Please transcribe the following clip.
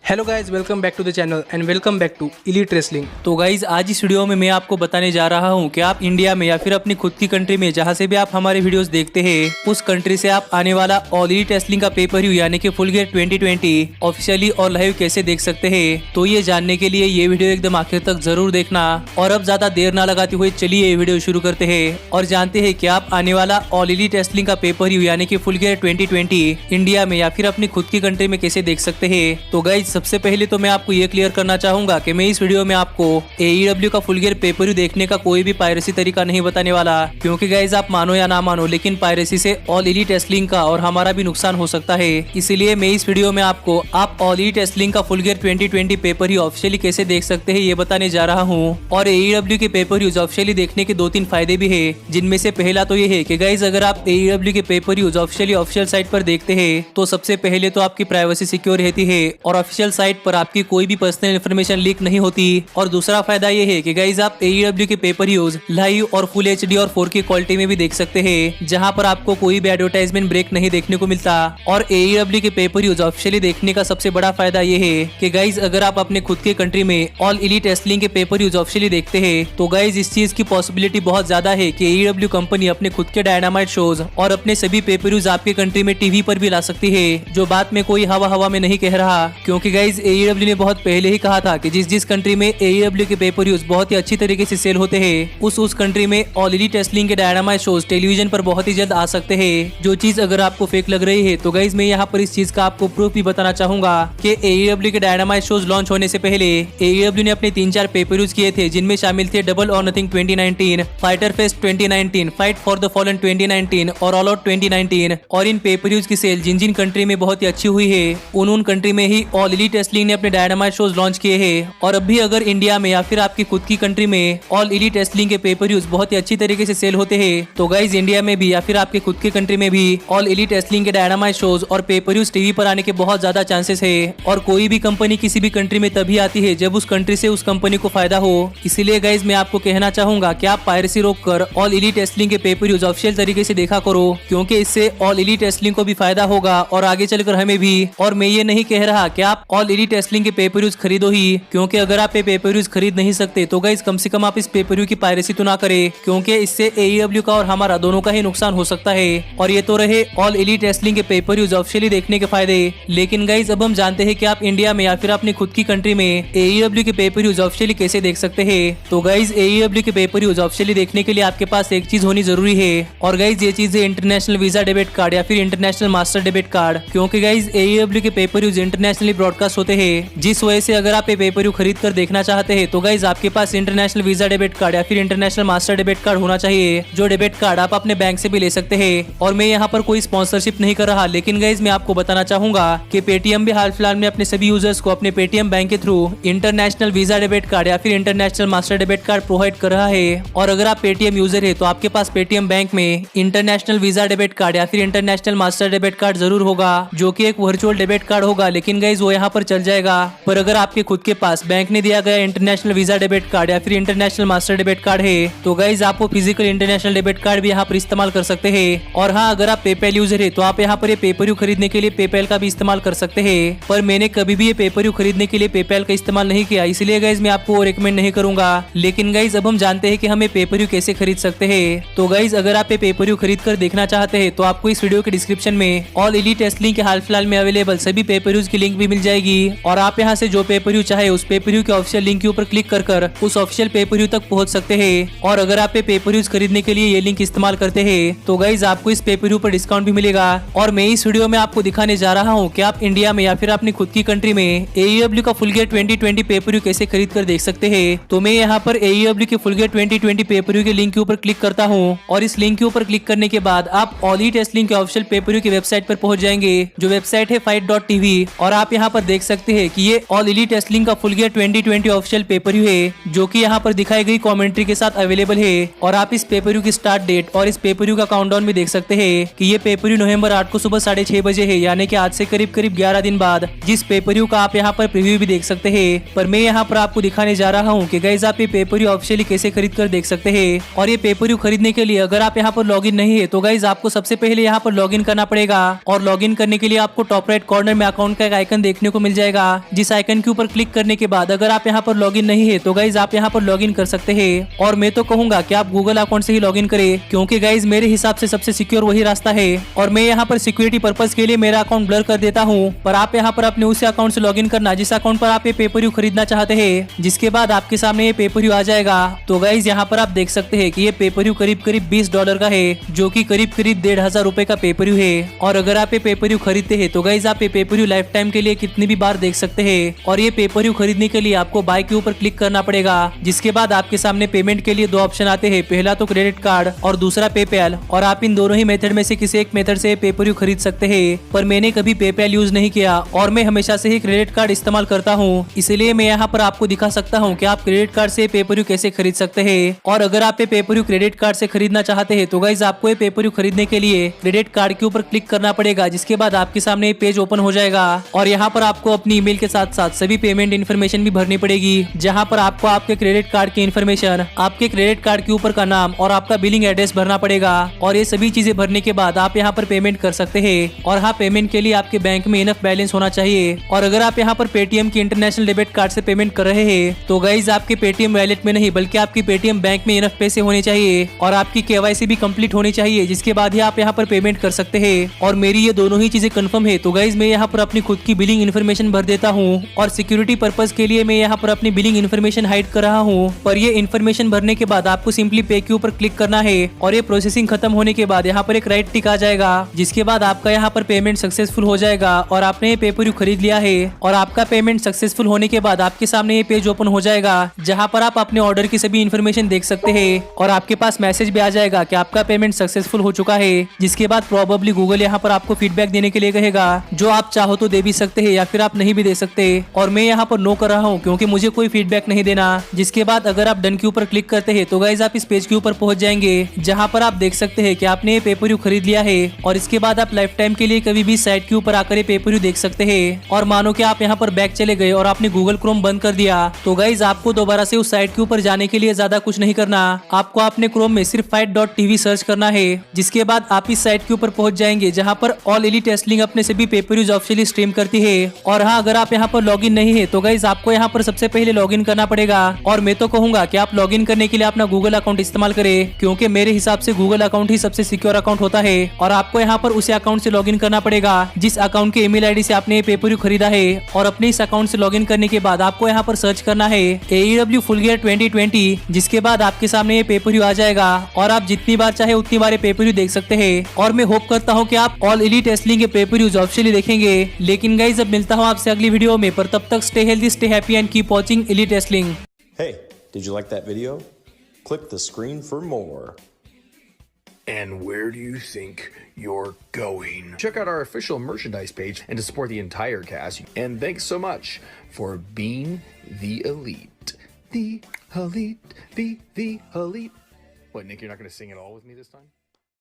Hello guys, welcome back to the channel and welcome back to elite wrestling. तो guys आज इस video में मैं आपको बताने जा रहा हूं कि आप इंडिया में या फिर अपनी खुद की कंट्री में जहां से भी आप हमारे वीडियोस देखते हैं उस कंट्री से आप आने वाला ऑल इलीट रेसलिंग का पेपर व्यू यानी कि फुल गियर 2020 ऑफिशियली और लाइव कैसे देख सकते हैं। तो ये जानने के लिए ये वीडियो एकदम आखिर तक जरूर देखना। और अब ज्यादा देर ना लगाते हुए चलिए ये वीडियो शुरू करते हैं और जानते हैं कि आप आने वाला ऑल इलीट रेसलिंग का पेपर व्यू यानी कि फुल गियर 2020 इंडिया में या फिर अपनी खुद की कंट्री में कैसे देख सकते हैं। तो गाइज सबसे पहले तो मैं आपको ये क्लियर करना चाहूंगा कि मैं इस वीडियो में आपको AEW का फुल गियर पेपर व्यू देखने का कोई भी पायरेसी तरीका नहीं बताने वाला, क्योंकि गाइज आप मानो या ना मानो लेकिन पायरेसी से ऑल इलीट रेसलिंग का और हमारा भी नुकसान हो सकता है। इसीलिए मैं इस वीडियो में आपको आप ऑल इलीट रेसलिंग का full gear 2020 pay per view officially कैसे देख सकते हैं ये बताने जा रहा हूँ। और AEW के पेपर व्यूज ऑफिशियली देखने के 2-3 फायदे भी है, जिनमें से पहला तो ये है कि गाइज अगर आप AEW के पेपर व्यूज ऑफिशियल साइट पर देखते हैं तो सबसे पहले तो आपकी प्राइवेसी सिक्योर रहती है और ऑफिशियल साइट पर आपकी कोई भी पर्सनल इन्फॉर्मेशन लीक नहीं होती। और दूसरा फायदा ये है कि गाइज आप AEW के पेपर व्यूज लाइव और फुल HD और 4K क्वालिटी में भी देख सकते हैं, जहां पर आपको कोई भी एडवर्टाइजमेंट ब्रेक नहीं देखने को मिलता। और AEW के पेपर व्यूज ऑफिशियली देखने का सबसे बड़ा फायदा ये है कि गाइज अगर आप अपने खुद के कंट्री में ऑल इलीट रेसलिंग के पेपर व्यूज ऑफिशियली देखते हैं तो गाइज इस चीज की पॉसिबिलिटी बहुत ज्यादा है कि AEW कंपनी अपने खुद के डायनामाइट शोज और अपने सभी पेपर व्यूज आपके कंट्री में टीवी पर भी ला सकती है, जो बात में कोई हवा में नहीं कह रहा। क्योंकि गाइज AEW ने बहुत पहले ही कहा था कि जिस कंट्री में AEW के पेपर व्यूज बहुत ही अच्छी तरीके से सेल होते हैं उस कंट्री में ऑल इलीट रेसलिंग के डायनामाइट शोज टेलीविजन पर बहुत ही जल्द आ सकते हैं। जो चीज अगर आपको फेक लग रही है तो गाइज मैं यहाँ पर इस चीज का आपको प्रूफ भी बताना चाहूंगा कि AEW के डायनामाइट शोज लॉन्च होने से पहले AEW ने अपने 3-4 पेपर व्यूज किए थे, जिनमें शामिल थे डबल और nothing 2019, fighter fest 2019, fight for the fallen 2019 और ऑल आउट 2019। और इन पेपर व्यूज की सेल जिन कंट्री में बहुत ही अच्छी हुई है उन कंट्री में ही ऑल इलीट रेसलिंग ने अपने डायनामाइट शोज लॉन्च किए हैं। और अभी अगर इंडिया में या फिर आपकी खुद की कंट्री में ऑल इलीट रेसलिंग के पेपर व्यूज बहुत ही अच्छी तरीके से सेल होते हैं तो गाइज इंडिया में भी या फिर आपके खुद की कंट्री में भी ऑल इलीट रेसलिंग के डायनामाइट शोज और पेपर व्यूज टीवी पर आने के बहुत ज्यादा चांसेस है। और कोई भी कंपनी किसी भी कंट्री में तभी आती है जब उस कंट्री से उस कंपनी को फायदा हो। इसीलिए गाइज मैं आपको कहना चाहूंगा कि आप पायरेसी रोककर ऑल इलीट रेसलिंग के पेपर व्यूज ऑफिशियल तरीके से देखा करो, क्योंकि इससे ऑल इलीट रेसलिंग को भी फायदा होगा और आगे चलकर हमें भी। और मैं ये नहीं कह रहा कि आप ऑल इलीट रेसलिंग के पेपर व्यूज खरीदो ही, क्योंकि अगर आप ये पेपर व्यूज खरीद नहीं सकते तो गाइज कम से कम आप इस पेपर व्यू की पायरेसी तो ना करें, क्योंकि इससे AEW का और हमारा दोनों का ही नुकसान हो सकता है। और ये तो रहे ऑल इलीट रेसलिंग के पेपर व्यूज ऑफिशियली देखने के फायदे। लेकिन गाइज अब हम जानते हैं कि आप इंडिया में या फिर अपनी खुद की कंट्री में AEW के पेपर व्यूज ऑफिशियली कैसे देख सकते हैं। तो गाइज AEW के पेपर व्यूज ऑफिशियली देखने के लिए आपके पास एक चीज होनी जरूरी है, और गाइज ये चीज है इंटरनेशनल वीजा डेबिट कार्ड या फिर इंटरनेशनल मास्टर डेबिट कार्ड। क्योंकि गाइज AEW के पेपर व्यूज इंटरनेशनली ब्रॉडकास्ट होते हैं, जिस वजह से अगर आप ये पेपर व्यू खरीद कर देखना चाहते हैं तो गाइज आपके पास इंटरनेशनल वीजा डेबिट कार्ड या फिर इंटरनेशनल मास्टर डेबिट कार्ड होना चाहिए, जो डेबिट कार्ड आप अपने बैंक से भी ले सकते हैं। और मैं यहाँ पर कोई स्पॉन्सरशिप नहीं कर रहा, लेकिन गाइज मैं आपको बताना चाहूंगा कि पेटीएम भी हाल फिलहाल में अपने सभी यूजर्स को अपने पेटीएम बैंक के through international visa debit card या फिर international master debit card provide कर रहा है। और अगर आप पेटीएम यूजर है तो आपके पास पेटीएम बैंक में इंटरनेशनल वीजा डेबिट कार्ड या फिर इंटरनेशनल मास्टर डेबिट कार्ड जरूर होगा, जो की एक वर्चुअल डेबिट कार्ड होगा, लेकिन गाइज वो यहाँ पर चल जाएगा। पर अगर आपके खुद के पास बैंक ने दिया गया इंटरनेशनल वीजा डेबिट कार्ड या फिर इंटरनेशनल मास्टर डेबिट कार्ड है तो गाइज आप वो फिजिकल इंटरनेशनल डेबिट कार्ड भी यहाँ पर इस्तेमाल कर सकते हैं। और हाँ, अगर आप पेपैल यूजर है तो आप यहाँ पर ये पेपर व्यू खरीदने के लिए पेपैल का भी इस्तेमाल कर सकते हैं। पर मैंने कभी भी ये पेपर व्यू खरीदने के लिए पेपैल का इस्तेमाल नहीं किया, इसलिए गाइज मैं आपको रिकमेंड नहीं करूंगा। लेकिन गाइज अब हम जानते हैं कि हमें पेपर व्यू कैसे खरीद सकते हैं। तो गाइज अगर आप ये पेपर व्यू खरीद कर देखना चाहते हैं तो आपको इस वीडियो के डिस्क्रिप्शन में ऑल इलीट रेसलिंग के हाल फिलहाल में अवेलेबल सभी पेपर व्यूज की लिंक भी मिल जाएगी, और आप यहाँ से जो पेपर व्यू चाहे उस पेपर व्यू के ऑफिशियल लिंक के ऊपर क्लिक कर उस ऑफिशियल पेपर व्यू तक पहुंच सकते हैं। और अगर आप ये पेपर व्यूज खरीदने के लिए ये लिंक इस्तेमाल करते हैं तो गाइज आपको इस पेपर व्यू पर डिस्काउंट भी मिलेगा। और मैं इस वीडियो में आपको दिखाने जा रहा हूँ कि आप इंडिया में या फिर अपनी खुद की कंट्री में AEW का फुल गियर 2020 पेपर व्यू कैसे खरीद कर देख सकते हैं। तो मैं यहाँ पर AEW के फुल गियर 2020 पेपर व्यू के लिंक के ऊपर क्लिक करता हूँ, और इस लिंक के ऊपर क्लिक करने के बाद आप ऑल इलीट रेसलिंग के ऑफिशियल पेपर व्यू की वेबसाइट पर पहुंच जाएंगे, जो वेबसाइट है fight.tv। और आप यहाँ पर देख सकते हैं कि ये ऑल इलीट रेसलिंग का full gear 2020 official pay per view है, जो कि यहाँ पर दिखाई गई कमेंट्री के साथ अवेलेबल है। और आप इस पेपर व्यू की स्टार्ट डेट और इस पेपर व्यू का काउंटडाउन भी देख सकते हैं कि ये पेपर व्यू नवंबर 8 को सुबह 6:30 बजे है, यानी कि आज से करीब 11 दिन बाद, जिस पेपर व्यू का आप यहाँ पर प्रीव्यू भी देख सकते हैं। पर मैं यहाँ पर आपको दिखाने जा रहा हूँ कि गाइस आप ये पेपर व्यू ऑफिशियली कैसे खरीद कर देख सकते हैं। और ये पेपर व्यू खरीदने के लिए अगर आप यहाँ पर लॉगिन नहीं है तो गाइस आपको सबसे पहले यहाँ पर लॉगिन करना पड़ेगा। और लॉगिन करने के लिए आपको टॉप राइट कॉर्नर में अकाउंट का एक आइकन देखने को को मिल जाएगा, जिस आइकन के ऊपर क्लिक करने के बाद अगर आप यहाँ पर लॉगिन नहीं है तो गाइज आप यहाँ पर लॉगिन कर सकते हैं। और मैं तो कहूंगा कि आप गूगल अकाउंट से ही लॉगिन करें, क्योंकि गाइज मेरे हिसाब से सबसे सिक्योर वही रास्ता है। और मैं यहाँ पर सिक्योरिटी पर्पज के लिए मेरा अकाउंट ब्लर कर देता हूँ, पर आप यहाँ पर अपने उस अकाउंट से लॉगिन करना जिस अकाउंट पर आप ये पेपर व्यू खरीदना चाहते हैं, जिसके बाद आपके सामने ये पेपर व्यू आ जाएगा। तो गाइज यहाँ पर आप देख सकते हैं कि ये पेपर व्यू करीब करीब $20 का है, जो कि करीब करीब 1500 रुपए का पेपर व्यू है। और अगर आप ये पेपर व्यू खरीदते हैं तो गाइज आप ये पेपर व्यू लाइफ टाइम के लिए कितनी भी बार देख सकते हैं। और ये पेपर व्यू खरीदने के लिए आपको बाय के ऊपर क्लिक करना पड़ेगा, जिसके बाद आपके सामने पेमेंट के लिए दो ऑप्शन आते हैं, पहला तो क्रेडिट कार्ड और दूसरा पेपैल। और आप इन दोनों ही मेथड में से किसी एक मेथड से पेपर व्यू खरीद सकते हैं, पर मैंने कभी पेपैल यूज नहीं किया और मैं हमेशा से ही क्रेडिट कार्ड इस्तेमाल करता हूँ, इसलिए मैं यहाँ पर आपको दिखा सकता हूँ कि आप क्रेडिट कार्ड से पेपर व्यू कैसे खरीद सकते हैं। और अगर आप ये पेपर व्यू क्रेडिट कार्ड से खरीदना चाहते हैं तो गाइज आपको ये पेपर व्यू खरीदने के लिए क्रेडिट कार्ड के ऊपर क्लिक करना पड़ेगा, जिसके बाद आपके सामने पेज ओपन हो जाएगा। और यहाँ पर आपको अपनी ईमेल के साथ साथ सभी पेमेंट इन्फॉर्मेशन भी भरनी पड़ेगी, जहाँ पर आपको आपके क्रेडिट कार्ड की इन्फॉर्मेशन, आपके क्रेडिट कार्ड के ऊपर का नाम और आपका बिलिंग एड्रेस भरना पड़ेगा। और ये सभी चीजें भरने के बाद आप यहाँ पर पेमेंट कर सकते हैं। और हाँ, पेमेंट के लिए आपके बैंक में इनफ बैलेंस होना चाहिए। और अगर आप यहाँ पर पेटीएम की इंटरनेशनल डेबिट कार्ड से पेमेंट कर रहे हैं तो गाइज आपके पेटीएम वैलेट में नहीं बल्कि आपकी पेटीएम बैंक में इनफ पैसे होने चाहिए और आपकी केवाईसी भी कंप्लीट होनी चाहिए, जिसके बाद ही आप यहाँ पर पेमेंट कर सकते हैं। और मेरी ये दोनों ही चीजें कंफर्म है तो गाइज मैं यहाँ पर अपनी खुद की बिलिंग इन्फॉर्मेशन भर देता हूँ। और सिक्योरिटी पर्पज के लिए मैं यहाँ पर अपनी बिलिंग इन्फॉर्मेशन हाइड कर रहा हूँ। पर ये इन्फॉर्मेशन भरने के बाद आपको सिंपली पे के ऊपर क्लिक करना है और ये प्रोसेसिंग खत्म होने के बाद यहाँ पर एक राइट टिक आ जाएगा, जिसके बाद आपका यहाँ पर पेमेंट सक्सेसफुल हो जाएगा और आपने ये पेपर व्यू खरीद लिया है। और आपका पेमेंट सक्सेसफुल होने के बाद आपके सामने ये पेज ओपन हो जाएगा, जहाँ पर आप अपने ऑर्डर की सभी इन्फॉर्मेशन देख सकते हैं और आपके पास मैसेज भी आ जाएगा कि आपका पेमेंट सक्सेसफुल हो चुका है। जिसके बाद प्रोबेबली गूगल यहाँ पर आपको फीडबैक देने के लिए कहेगा, जो आप चाहो तो दे भी सकते हैं या फिर आप नहीं भी दे सकते। और मैं यहाँ पर नो कर रहा हूँ क्योंकि मुझे कोई फीडबैक नहीं देना। जिसके बाद अगर आप डन के ऊपर क्लिक करते हैं तो गाइज आप इस पेज के ऊपर पहुंच जाएंगे, जहाँ पर आप देख सकते हैं कि आपने ये पेपर व्यू खरीद लिया है। और इसके बाद आप लाइफ टाइम के लिए कभी भी साइट के ऊपर आकर ये पेपर व्यू देख सकते हैं। और मानो कि आप यहाँ पर बैक चले गए और आपने गूगल क्रोम बंद कर दिया तो गाइज आपको दोबारा से उस साइट के ऊपर जाने के लिए ज्यादा कुछ नहीं करना। आपको अपने क्रोम में सिर्फ fight.tv सर्च करना है, जिसके बाद आप इस साइट के ऊपर पहुंच जाएंगे, जहाँ पर ऑल एलीट टेस्टलिंग अपने सभी पेपर व्यूज ऑफिशियली स्ट्रीम करती है। और हाँ, अगर आप यहाँ पर लॉगिन नहीं है तो गाइज आपको यहाँ पर सबसे पहले लॉगिन करना पड़ेगा। और मैं तो कहूंगा कि आप लॉगिन करने के लिए अपना गूगल अकाउंट इस्तेमाल करें, क्योंकि मेरे हिसाब से गूगल अकाउंट ही सबसे सिक्योर अकाउंट होता है। और आपको यहाँ पर उसी अकाउंट से लॉगिन करना पड़ेगा जिस अकाउंट के ईमेल आईडी से आपने पेपर व्यू खरीदा है। और अपने इस अकाउंट से लॉगिन करने के बाद आपको यहाँ पर सर्च करना है AEW फुल गियर 2020, जिसके बाद आपके सामने ये पेपर व्यू आ जाएगा और आप जितनी बार चाहे उतनी बार पेपर व्यू देख सकते हैं। और मैं होप करता हूँ कि आप ऑल एलीट टेस्टलिंग के पेपर व्यूज ऑफिशियली देखेंगे। लेकिन गाइज अब मिलता हूँ आपसे अगली वीडियो में, पर तब तक stay healthy, stay happy and keep watching elite टेस्टलिंग। Hey, did you like that video? Click the screen for more. And where do you think you're going? Check out our official merchandise page and to support the entire cast. And thanks so much for being the elite. The elite. The elite. What, Nick, you're not going to sing it all with me this time?